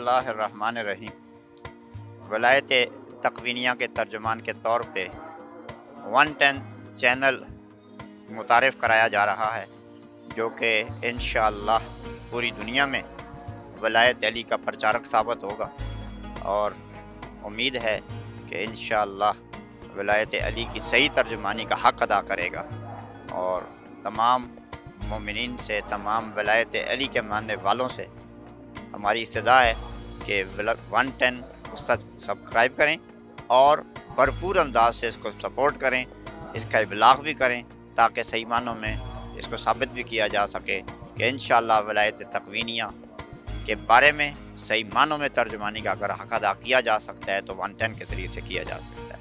बिस्मिल्लाहिर्रहमानिर्रहीम। वलायत तकवीनिया के तर्जुमान के तौर पे 110 चैनल मुतारिफ़ कराया जा रहा है, जो कि इंशाअल्लाह पूरी दुनिया में वलायत अली का प्रचारक साबित होगा। और उम्मीद है कि इंशाअल्लाह वलायत अली की सही तर्जुमानी का हक़ अदा करेगा। और तमाम मोमिनीन से, तमाम वलायत अली के मानने वालों से हमारी इस्तदा है कि 110 को सब्सक्राइब करें और भरपूर अंदाज से इसको सपोर्ट करें, इसका इबलाग भी करें, ताकि सही मानों में इसको साबित भी किया जा सके कि इंशाअल्लाह वलायत तकवीनिया के बारे में सही मानों में तर्जुमानी का अगर हक़ अदा किया जा सकता है तो 110 के ज़रिए से किया जा सकता है।